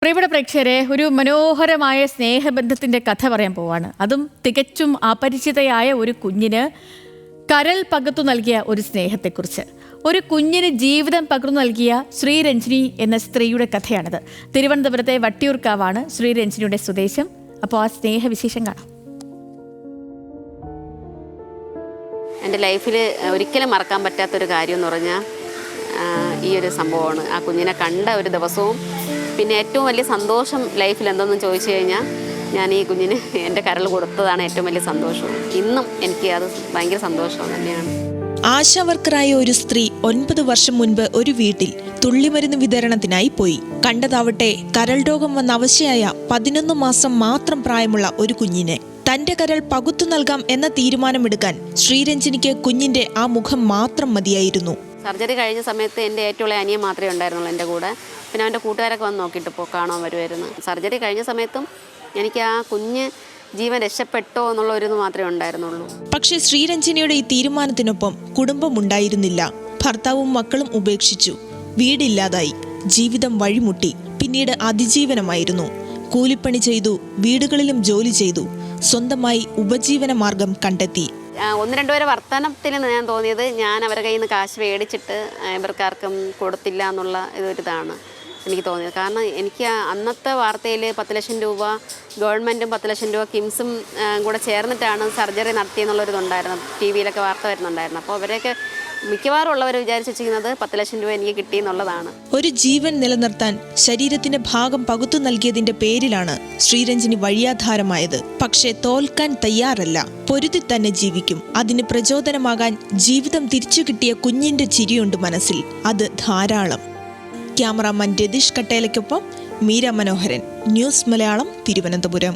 പ്രിയപ്പെട്ട പ്രേക്ഷകരെ, ഒരു മനോഹരമായ സ്നേഹബന്ധത്തിൻ്റെ കഥ പറയാൻ പോവാണ്. അതും തികച്ചും അപരിചിതയായ ഒരു കുഞ്ഞിന് കരൾ പകർത്തു നൽകിയ ഒരു സ്നേഹത്തെക്കുറിച്ച്. ഒരു കുഞ്ഞിന് ജീവിതം പകർന്നു നൽകിയ ശ്രീരഞ്ജിനി എന്ന സ്ത്രീയുടെ കഥയാണിത്. തിരുവനന്തപുരത്തെ വട്ടിയൂർക്കാവാണ് ശ്രീരഞ്ജിനിയുടെ സ്വദേശം. അപ്പോൾ ആ സ്നേഹവിശേഷം കാണാം. എൻ്റെ ലൈഫിൽ ഒരിക്കലും മറക്കാൻ പറ്റാത്തൊരു കാര്യം എന്ന് പറഞ്ഞാൽ ഈ ഒരു സംഭവമാണ്. ആ കുഞ്ഞിനെ കണ്ട ഒരു ദിവസവും പിന്നെ ഏറ്റവും വലിയ സന്തോഷം ലൈഫിൽ എന്തെന്ന് ചോദിച്ചു കഴിഞ്ഞാൽ ഞാൻ ഈ കുഞ്ഞിന് എൻ്റെ കരൾ കൊടുത്തതാണ് ഏറ്റവും വലിയ സന്തോഷവും. ഇന്നും എനിക്ക് അത് ഭയങ്കര സന്തോഷം തന്നെയാണ്. ആശാവർക്കറായ ഒരു സ്ത്രീ 9 വർഷം മുൻപ് ഒരു വീട്ടിൽ തുള്ളിമരുന്ന് വിതരണത്തിനായി പോയി. കണ്ടതാവട്ടെ കരൾ രോഗം വന്ന അവശയായ 11 മാസം മാത്രം പ്രായമുള്ള ഒരു കുഞ്ഞിനെ. തന്റെ കരൾ പകുത്തു നൽകാം എന്ന തീരുമാനമെടുക്കാൻ ശ്രീരഞ്ജിനിക്ക് കുഞ്ഞിന്റെ ആ മുഖം മാത്രം മതിയായിരുന്നു. സർജറി കഴിഞ്ഞ സമയത്ത് എൻ്റെ ഏറ്റവും അനിയൻ മാത്രമേ ഉണ്ടായിരുന്നുള്ളൂ എൻ്റെ കൂടെ. പിന്നെ അവൻ്റെ കൂട്ടുകാരൊക്കെ വന്ന് നോക്കിയിട്ട് കാണാൻ വരുമായിരുന്നു. സർജറി കഴിഞ്ഞ സമയത്തും എനിക്ക് ആ കുഞ്ഞ് ജീവൻ രക്ഷപ്പെട്ടോ എന്നുള്ള ഒരു ഇത് മാത്രമേ ഉണ്ടായിരുന്നുള്ളൂ. പക്ഷേ ശ്രീരഞ്ജിനിയുടെ ഈ തീരുമാനത്തിനൊപ്പം കുടുംബം ഉണ്ടായിരുന്നില്ല. ഭർത്താവും മക്കളും ഉപേക്ഷിച്ചു. വീടില്ലാതായി. ജീവിതം വഴിമുട്ടി. പിന്നീട് അതിജീവനമായിരുന്നു. കൂലിപ്പണി ചെയ്തു, വീടുകളിലും ജോലി ചെയ്തു, സ്വന്തമായി ഉപജീവന മാർഗം കണ്ടെത്തി. 1-2 പേരെ വർത്തമാനത്തിൽ ഞാൻ തോന്നിയത് ഞാൻ അവരുടെ കയ്യിൽ നിന്ന് കാശ് മേടിച്ചിട്ട് ഇവർക്കാർക്കും കൊടുത്തില്ല എന്നുള്ള ഇതാണ് എനിക്ക് തോന്നിയത്. കാരണം എനിക്ക് അന്നത്തെ വാർത്തയിൽ 10 ലക്ഷം രൂപ ഗവൺമെൻറ്റും 10 ലക്ഷം രൂപ കിംസും കൂടെ ചേർന്നിട്ടാണ് സർജറി നടത്തിയെന്നുള്ളൊരിതുണ്ടായിരുന്നു. ടി വിയിലൊക്കെ വാർത്ത വരുന്നുണ്ടായിരുന്നു. അപ്പോൾ അവരെയൊക്കെ മിക്കവാറും ഉള്ളവർ വിചാരിച്ചു വെച്ചിരിക്കുന്നത് 10 ലക്ഷം രൂപ എനിക്ക് കിട്ടി എന്നുള്ളതാണ്. ഒരു ജീവൻ നിലനിർത്താൻ ശരീരത്തിന്റെ ഭാഗം പകുത്തു നൽകിയതിന്റെ പേരിലാണ് ശ്രീരഞ്ജിനി വഴിയാധാരമായത്. പക്ഷേ തോൽക്കാൻ തയ്യാറല്ല. പൊരുതി തന്നെ ജീവിക്കും. അതിന് പ്രചോദനമാകാൻ ജീവിതം തിരിച്ചു കിട്ടിയ കുഞ്ഞിന്റെ ചിരിയുണ്ട് മനസ്സിൽ. അത് ധാരാളം. ക്യാമറാമാൻ രതീഷ് കട്ടേലയ്ക്കൊപ്പം മീര മനോഹരൻ, ന്യൂസ് മലയാളം, തിരുവനന്തപുരം.